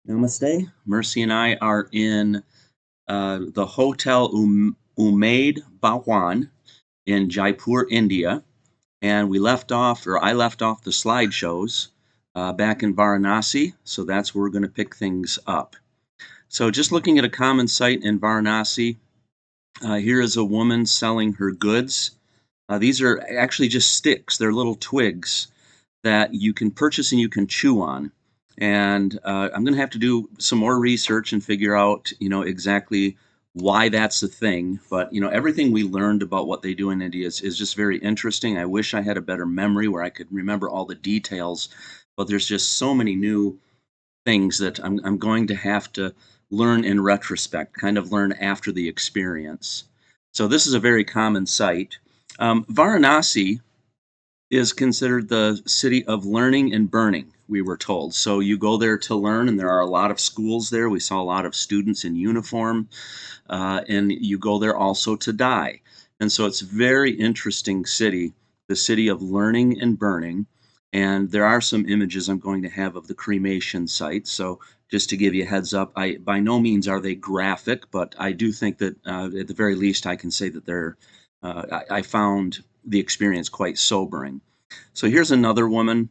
Namaste. Mercy and I are in the Hotel Umaid Bhawan in Jaipur, India, and I left off the slideshows back in Varanasi, so that's where we're going to pick things up. So, just looking at a common sight in Varanasi, here is a woman selling her goods. These are actually just sticks; they're little twigs that you can purchase and you can chew on. And I'm going to have to do some more research and figure out, exactly why that's the thing. But everything we learned about what they do in India is just very interesting. I wish I had a better memory where I could remember all the details. But there's just so many new things that I'm going to have to learn in retrospect, kind of learn after the experience. So this is a very common sight. Varanasi is considered the city of learning and burning, we were told. So you go there to learn, and there are a lot of schools there. We saw a lot of students in uniform, and you go there also to die. And so it's a very interesting city, the city of learning and burning. And there are some images I'm going to have of the cremation site. So just to give you a heads up, by no means are they graphic, but I do think that at the very least I can say that I found the experience quite sobering. So here's another woman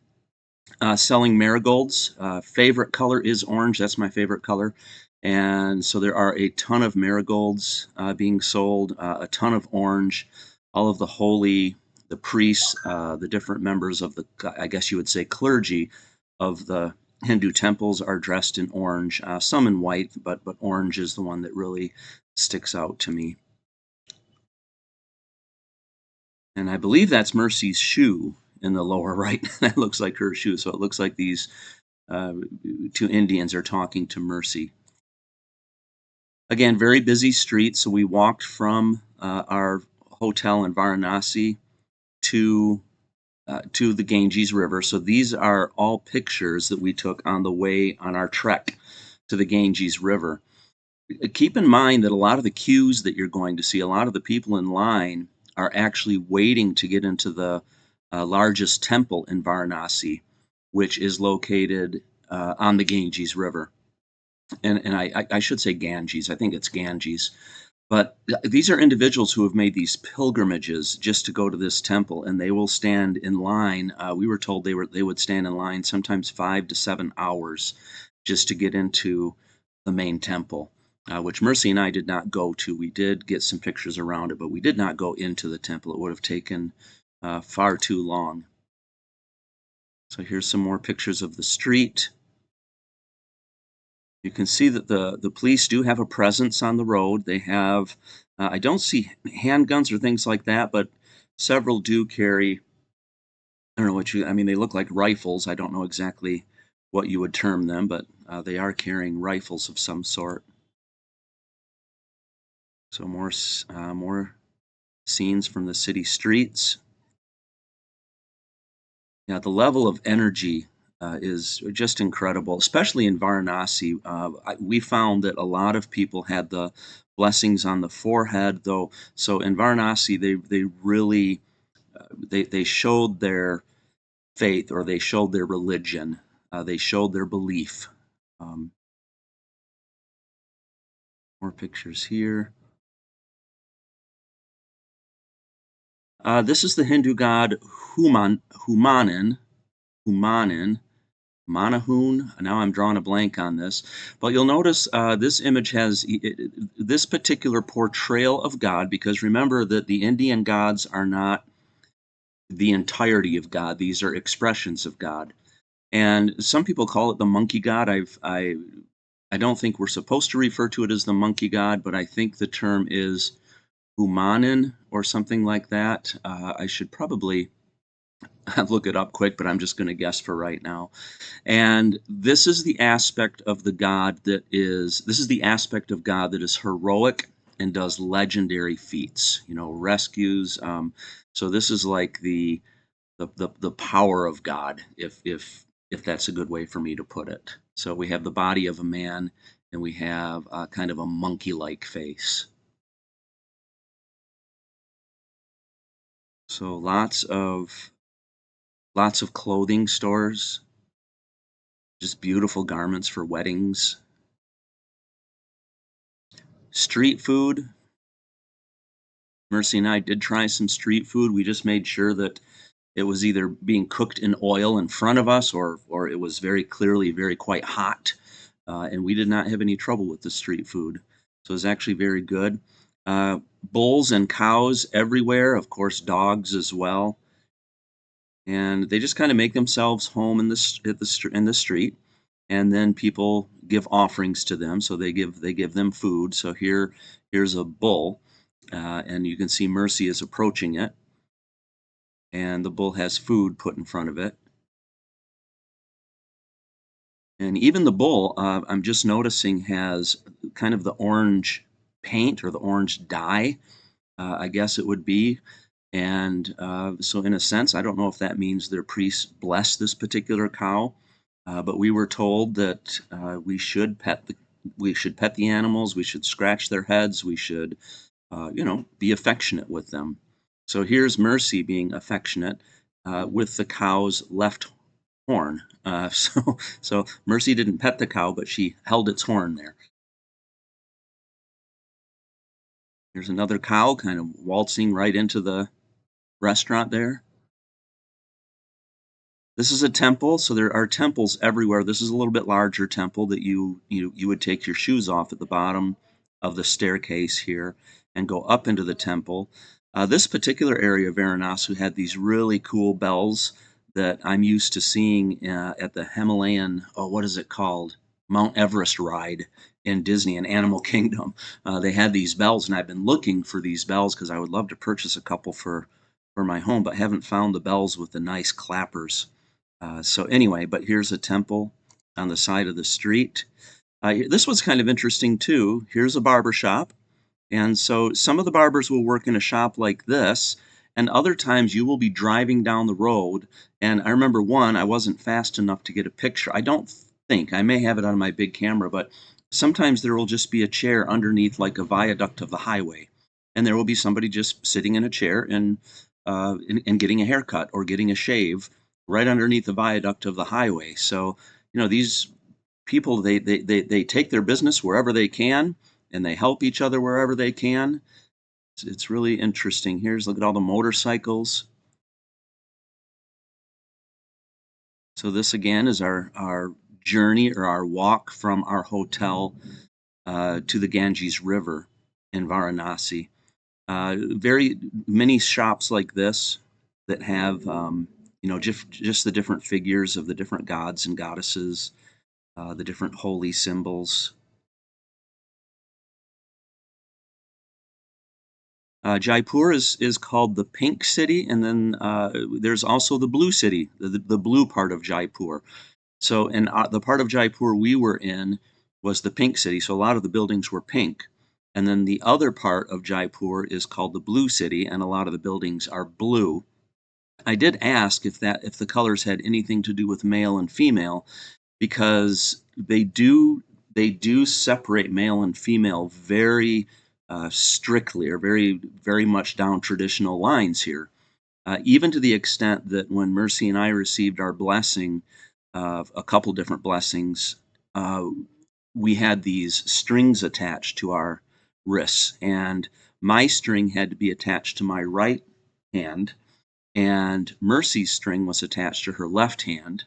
selling marigolds. Favorite color is orange. That's my favorite color. And so there are a ton of marigolds being sold, a ton of orange. All of the holy, the priests, the different members of the, I guess you would say, clergy of the Hindu temples are dressed in orange, some in white, but orange is the one that really sticks out to me. And I believe that's Mercy's shoe in the lower right. That looks like her shoe. So it looks like these uh, two Indians are talking to Mercy. Again, very busy street. So we walked from our hotel in Varanasi to to the Ganges River. So these are all pictures that we took on the way on our trek to the Ganges River. Keep in mind that a lot of the queues that you're going to see, a lot of the people in line are actually waiting to get into the largest temple in Varanasi, which is located on the Ganges River. And I should say Ganges, I think it's Ganges. But these are individuals who have made these pilgrimages just to go to this temple, and they will stand in line. We were told they would stand in line sometimes 5 to 7 hours just to get into the main temple, which Mercy and I did not go to. We did get some pictures around it, but we did not go into the temple. It would have taken far too long. So here's some more pictures of the street. You can see that the police do have a presence on the road. They have, I don't see handguns or things like that, but several do carry, I don't know I mean, they look like rifles. I don't know exactly what you would term them, but they are carrying rifles of some sort. So more scenes from the city streets. Yeah, the level of energy is just incredible, especially in Varanasi. We found that a lot of people had the blessings on the forehead, though. So in Varanasi, they really they showed their faith, or they showed their religion. They showed their belief. Um, More pictures here. This is the Hindu god Humanin. Humanin. Manahun. Now I'm drawing a blank on this, but you'll notice this image has this particular portrayal of God, because remember that the Indian gods are not the entirety of God; these are expressions of God. And some people call it the monkey god. I don't think we're supposed to refer to it as the monkey god, but I think the term is humanin or something like that. I should probably look it up quick, but I'm just going to guess for right now. And this is the aspect of this is the aspect of God that is heroic and does legendary feats, rescues. So this is like the power of God, if that's a good way for me to put it. So we have the body of a man, and we have kind of a monkey-like face. So lots of clothing stores, Just beautiful garments for weddings. Street food. Mercy and I did try some street food. We just made sure that it was either being cooked in oil in front of us or it was very clearly very quite hot. And we did not have any trouble with the street food. So it was actually very good. Bulls and cows everywhere, of course, dogs as well. And they just kind of make themselves home in in the street, and then people give offerings to them. So they give them food. So here's a bull, and you can see Mercy is approaching it, and the bull has food put in front of it. And even the bull, I'm just noticing, has kind of the orange paint or the orange dye, I guess it would be. And so, in a sense, I don't know if that means their priests bless this particular cow, but we were told that we should pet the animals, we should scratch their heads, we should, be affectionate with them. So here's Mercy being affectionate with the cow's left horn. So Mercy didn't pet the cow, but she held its horn there. Here's another cow kind of waltzing right into the restaurant there. This is a temple, so there are temples everywhere. This is a little bit larger temple that you would take your shoes off at the bottom of the staircase here and go up into the temple. This particular area of Varanasi had these really cool bells that I'm used to seeing at the Himalayan, oh, what is it called? Mount Everest ride in Disney and Animal Kingdom. They had these bells, and I've been looking for these bells because I would love to purchase a couple for my home, but haven't found the bells with the nice clappers. So anyway, but here's a temple on the side of the street. This was kind of interesting too. Here's a barber shop. And so some of the barbers will work in a shop like this, and other times you will be driving down the road. And I remember one, I wasn't fast enough to get a picture. I don't think, I may have it on my big camera, but sometimes there will just be a chair underneath like a viaduct of the highway. And there will be somebody just sitting in a chair and getting a haircut or getting a shave right underneath the viaduct of the highway. So, these people, they take their business wherever they can, and they help each other wherever they can. It's really interesting. Look at all the motorcycles. So this again is our journey or our walk from our hotel to the Ganges River in Varanasi. Very many shops like this that have just the different figures of the different gods and goddesses, the different holy symbols. Jaipur is called the Pink City, and then there's also the Blue City, the blue part of Jaipur. So, and the part of Jaipur we were in was the Pink City, so a lot of the buildings were pink. And then the other part of Jaipur is called the Blue City, and a lot of the buildings are blue. I did ask if the colors had anything to do with male and female, because they do separate male and female very strictly, or very very much down traditional lines here. Even to the extent that when Mercy and I received our blessing, a couple different blessings, uh, we had these strings attached to our wrists, and my string had to be attached to my right hand, and Mercy's string was attached to her left hand.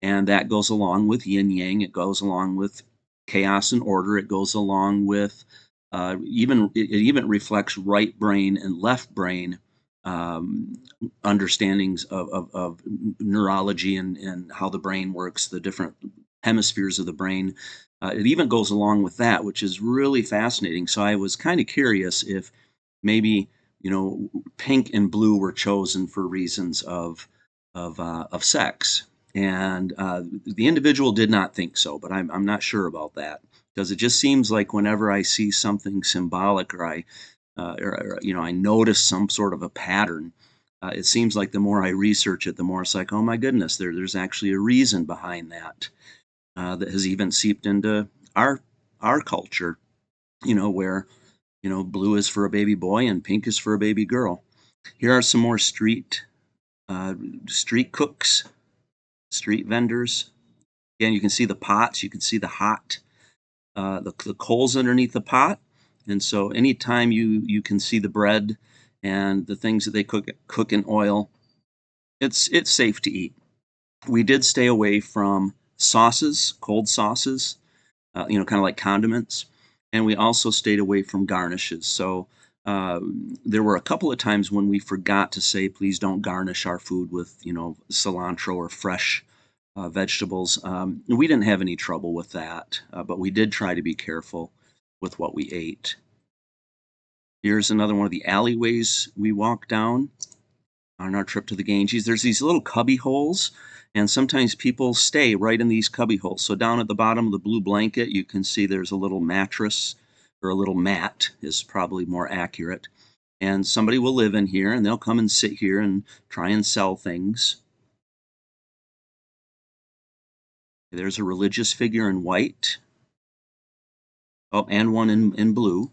And that goes along with yin yang. It goes along with chaos and order. It goes along with it even reflects right brain and left brain um, understandings of neurology and how the brain works, the different hemispheres of the brain. It even goes along with that, which is really fascinating. So I was kind of curious if maybe pink and blue were chosen for reasons of sex, and the individual did not think so, but I'm not sure about that, because it just seems like whenever I see something symbolic, or I notice some sort of a pattern, it seems like the more I research it, the more it's like, oh my goodness, there's actually a reason behind that, that has even seeped into our culture, where blue is for a baby boy and pink is for a baby girl. Here are some more uh, street cooks, street vendors. Again, you can see the pots, you can see the hot, the coals underneath the pot. And so anytime you can see the bread and the things that they cook in oil, it's safe to eat. We did stay away from sauces, cold sauces, kind of like condiments, and we also stayed away from garnishes. So uh, there were a couple of times when we forgot to say, please don't garnish our food with, cilantro or fresh vegetables. We didn't have any trouble with that, but we did try to be careful with what we ate. Here's another one of the alleyways we walked down on our trip to the Ganges. There's these little cubby holes, and sometimes people stay right in these cubby holes. So down at the bottom of the blue blanket, you can see there's a little mattress, or a little mat is probably more accurate. And somebody will live in here, and they'll come and sit here and try and sell things. There's a religious figure in white. Oh, and one in blue.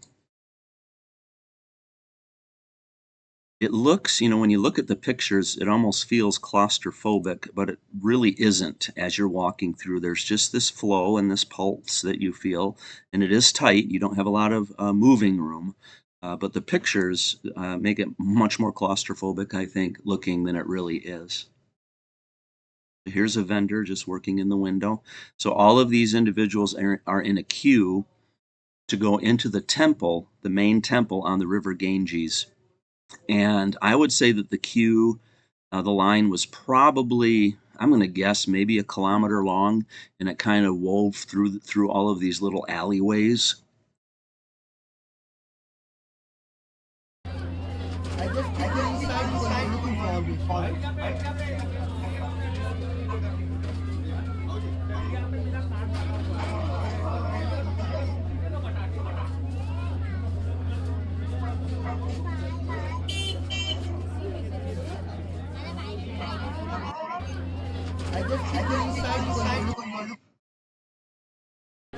It looks, when you look at the pictures, it almost feels claustrophobic, but it really isn't as you're walking through. There's just this flow and this pulse that you feel, and it is tight. You don't have a lot of moving room, but the pictures make it much more claustrophobic, I think, looking than it really is. Here's a vendor just working in the window. So all of these individuals are in a queue to go into the temple, the main temple on the River Ganges. And I would say that the queue, the line was probably, I'm going to guess, maybe a kilometer long, and it kind of wove through all of these little alleyways.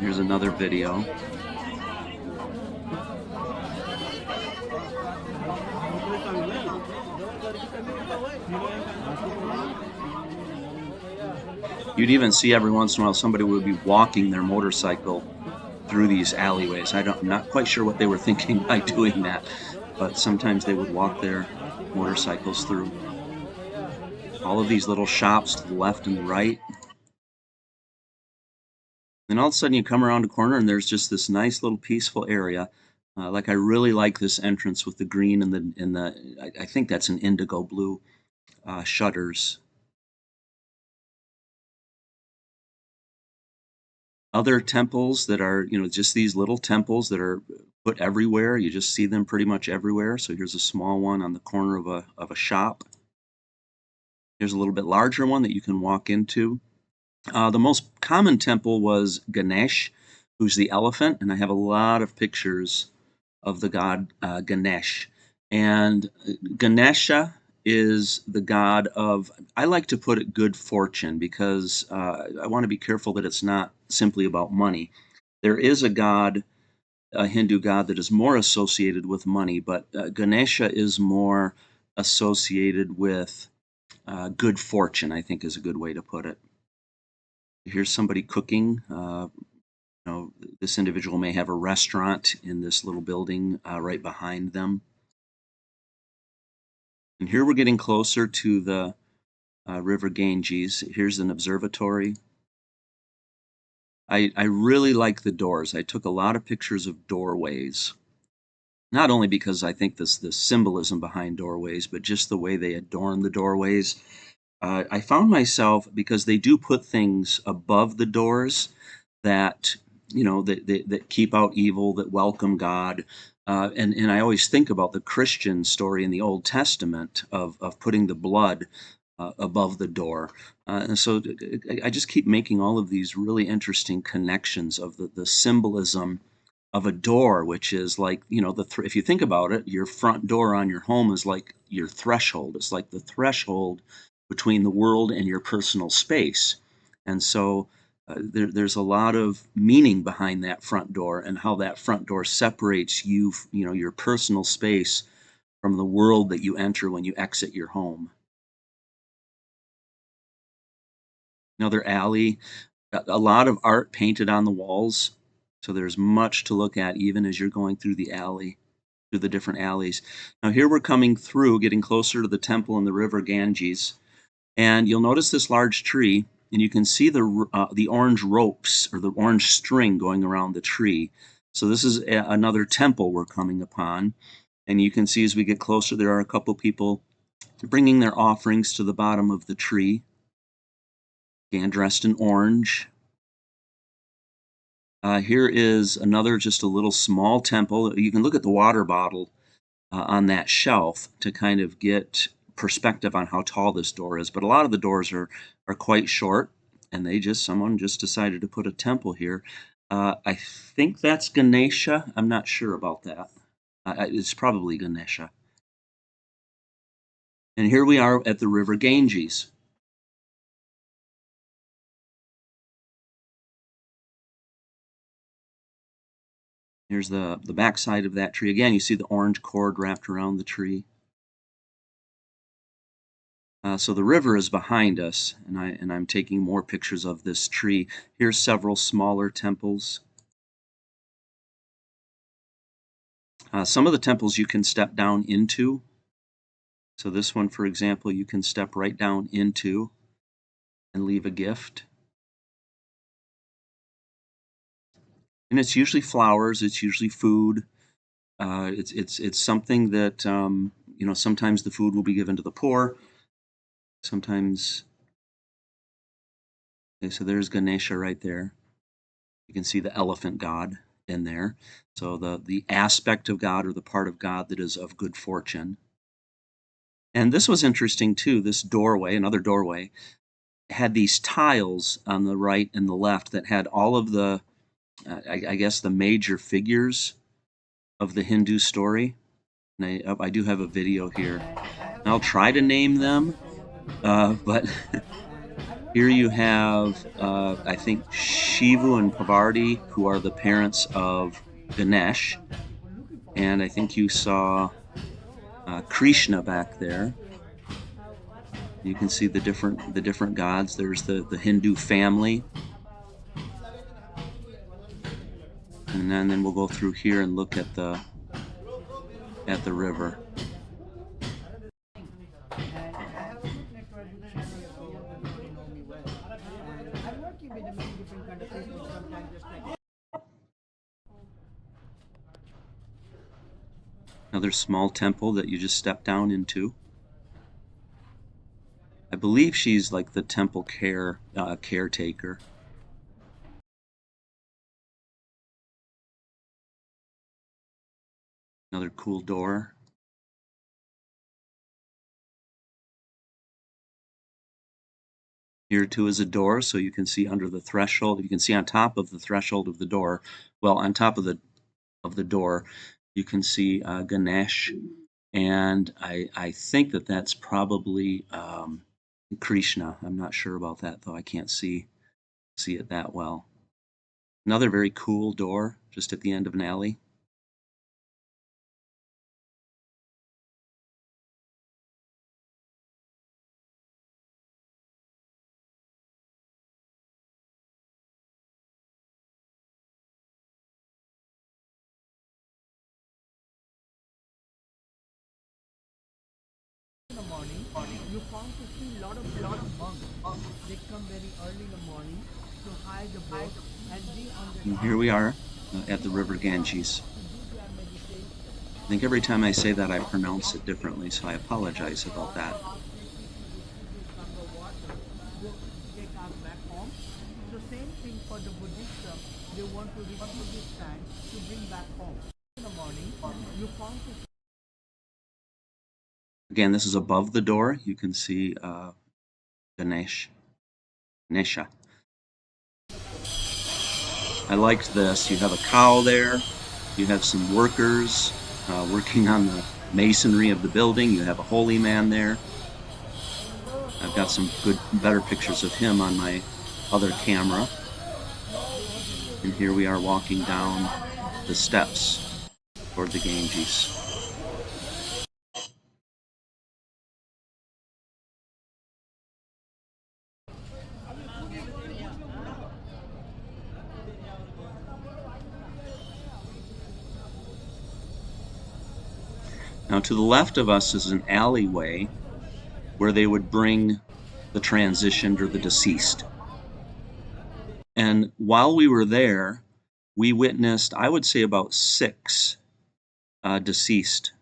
Here's another video. You'd even see every once in a while somebody would be walking their motorcycle through these alleyways. I'm not quite sure what they were thinking by doing that, but sometimes they would walk their motorcycles through. All of these little shops to the left and the right. Then all of a sudden you come around a corner and there's just this nice little peaceful area. Like I really like this entrance with the green and I think that's an indigo blue shutters. Other temples that are, just these little temples that are put everywhere. You just see them pretty much everywhere. So here's a small one on the corner of a shop. Here's a little bit larger one that you can walk into. The most common temple was Ganesh, who's the elephant, and I have a lot of pictures of the god Ganesh. And Ganesha is the god of, I like to put it, good fortune, because I want to be careful that it's not simply about money. There is a god, a Hindu god, that is more associated with money, but Ganesha is more associated with good fortune, I think is a good way to put it. Here's somebody cooking. This individual may have a restaurant in this little building right behind them. And here we're getting closer to the River Ganges. Here's an observatory. I really like the doors. I took a lot of pictures of doorways. Not only because I think the symbolism behind doorways, but just the way they adorn the doorways. I found myself, because they do put things above the doors that, that keep out evil, that welcome God. And I always think about the Christian story in the Old Testament of putting the blood above the door. And so I just keep making all of these really interesting connections of the symbolism of a door, which is like, if you think about it, your front door on your home is like your threshold. It's like the threshold between the world and your personal space. And so there's a lot of meaning behind that front door, and how that front door separates you, your personal space, from the world that you enter when you exit your home. Another alley. a lot of art painted on the walls, so there's much to look at even as you're going through the alley, through the different alleys. Now here we're coming through, getting closer to the temple and the river Ganges, and you'll notice this large tree, and you can see the orange ropes or the orange string going around the tree. So this is another temple we're coming upon, and you can see as we get closer there are a couple people bringing their offerings to the bottom of the tree, again dressed in orange. Here is another, just a little small temple. You can look at the water bottle on that shelf to kind of get perspective on how tall this door is. But a lot of the doors are quite short, and someone just decided to put a temple here. I think that's Ganesha. I'm not sure about that. It's probably Ganesha. And here we are at the river Ganges. Here's the back side of that tree. Again, you see the orange cord wrapped around the tree. So the river is behind us, and I'm taking more pictures of this tree. Here's several smaller temples. Some of the temples you can step down into. So this one, for example, you can step right down into and leave a gift. And it's usually flowers, it's usually food. It's something that, sometimes the food will be given to the poor. Sometimes, okay, so there's Ganesha right there. You can see the elephant god in there. So the aspect of God, or the part of God that is of good fortune. And this was interesting too, this doorway, another doorway, had these tiles on the right and the left that had all of the, I guess, the major figures of the Hindu story. And I do have a video here. And I'll try to name them, but here you have, I think, Shivu and Parvati, who are the parents of Ganesh. And I think you saw Krishna back there. You can see the different gods. There's the Hindu family. And then we'll go through here and look at the river. Another small temple that you just step down into. I believe she's like the temple caretaker. Another cool door. Here too is a door, so you can see under the threshold. You can see on top of the threshold of the door. Well, on top of the door, you can see Ganesh, and I think that's probably Krishna. I'm not sure about that though. I can't see it that well. Another very cool door just at the end of an alley. In the morning, you found to see lot of monks. They come very early in the morning to hide the boat and be on the. And here we are at the river Ganges. I think every time I say that I pronounce it differently, so I apologize about that. Take us back home. So same thing for the Buddhism. They want to return this time to bring back home. In the morning, you found to. Again, this is above the door. You can see Ganesha. I liked this. You have a cow there. You have some workers working on the masonry of the building. You have a holy man there. I've got some better pictures of him on my other camera. And here we are walking down the steps toward the Ganges. Now to the left of us is an alleyway where they would bring the transitioned or the deceased. And while we were there, we witnessed, I would say, about 6 deceased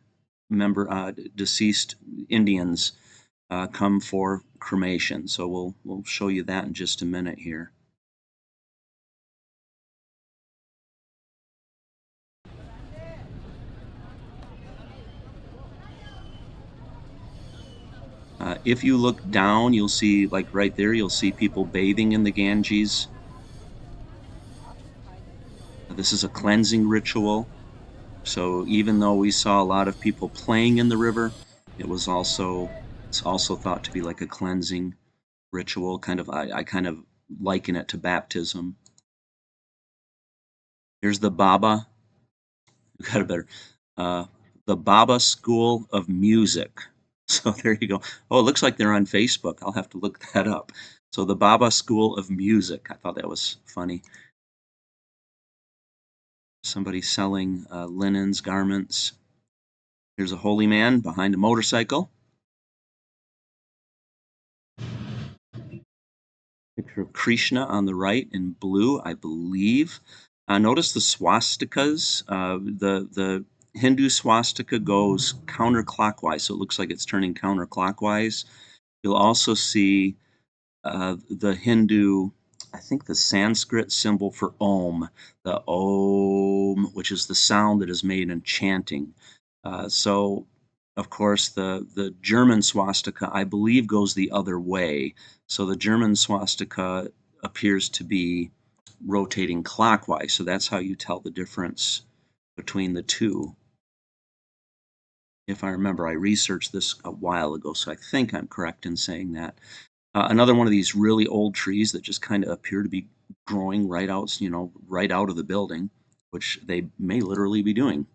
Indians come for cremation. So we'll show you that in just a minute here. If you look down, you'll see, like right there, you'll see people bathing in the Ganges. This is a cleansing ritual. So even though we saw a lot of people playing in the river, it's also thought to be like a cleansing ritual. I kind of liken it to baptism. Here's the Baba. We got a better. The Baba School of Music. So there you go. Oh, it looks like they're on Facebook. I'll have to look that up. So the Baba School of Music. I thought that was funny. Somebody selling linens, garments. Here's a holy man behind a motorcycle. Picture of Krishna on the right in blue, I believe. Notice the swastikas. The Hindu swastika goes counterclockwise, so it looks like it's turning counterclockwise. You'll also see the Hindu, I think the Sanskrit symbol for Om, the Om, which is the sound that is made in chanting. So, of course, the German swastika, I believe, goes the other way. So the German swastika appears to be rotating clockwise. So that's how you tell the difference between the two. If I remember, I researched this a while ago, so I think I'm correct in saying that. Another one of these really old trees that just kind of appear to be growing right out, right out of the building, which they may literally be doing.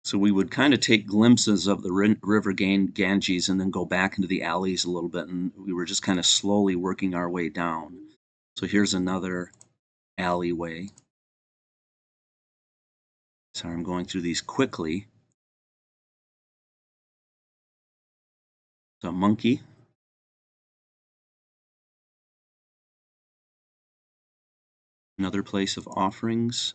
So we would kind of take glimpses of the river Ganges and then go back into the alleys a little bit, and we were just kind of slowly working our way down. So here's another alleyway. Sorry, I'm going through these quickly. It's a monkey. Another place of offerings.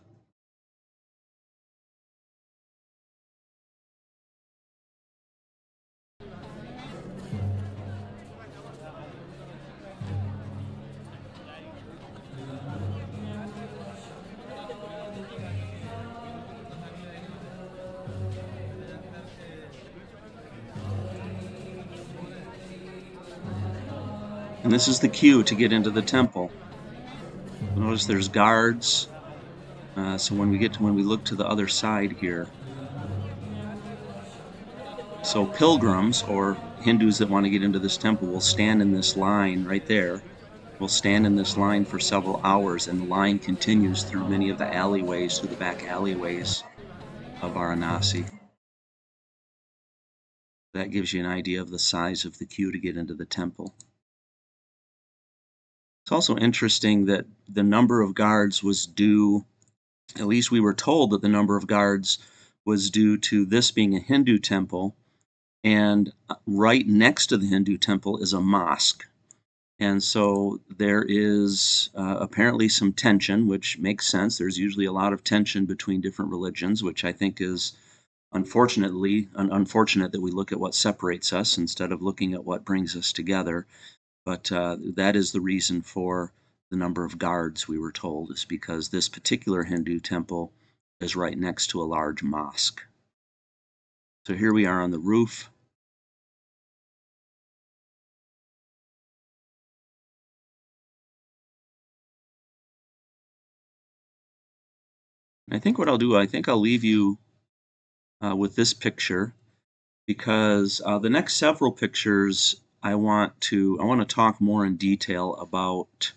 And this is the queue to get into the temple. Notice there's guards. So when we look to the other side here, so pilgrims or Hindus that want to get into this temple will stand in this line right there. Will stand in this line for several hours, and the line continues through many of the alleyways, through the back alleyways of Varanasi. That gives you an idea of the size of the queue to get into the temple. It's also interesting that the number of guards was due, at least we were told that the number of guards was due to this being a Hindu temple, and right next to the Hindu temple is a mosque. And so there is apparently some tension, which makes sense. There's usually a lot of tension between different religions, which I think is unfortunate that we look at what separates us instead of looking at what brings us together. But that is the reason for the number of guards, we were told, is because this particular Hindu temple is right next to a large mosque. So here we are on the roof. I think what I'll do, I think I'll leave you with this picture, because the next several pictures I want to talk more in detail about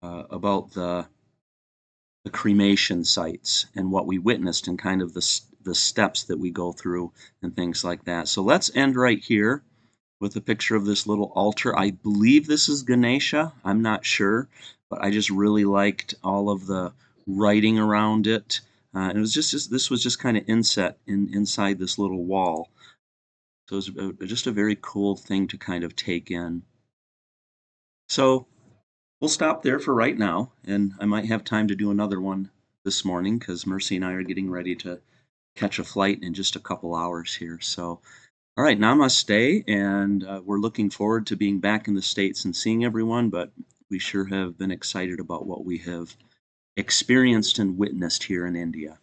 the cremation sites and what we witnessed and kind of the steps that we go through and things like that. So let's end right here. with a picture of this little altar. I believe this is Ganesha. I'm not sure, but I just really liked all of the writing around it. It was just this was just kind of inset inside this little wall. So it was just a very cool thing to kind of take in. So we'll stop there for right now, and I might have time to do another one this morning because Mercy and I are getting ready to catch a flight in just a couple hours here. So, all right, namaste, and we're looking forward to being back in the States and seeing everyone, but we sure have been excited about what we have experienced and witnessed here in India.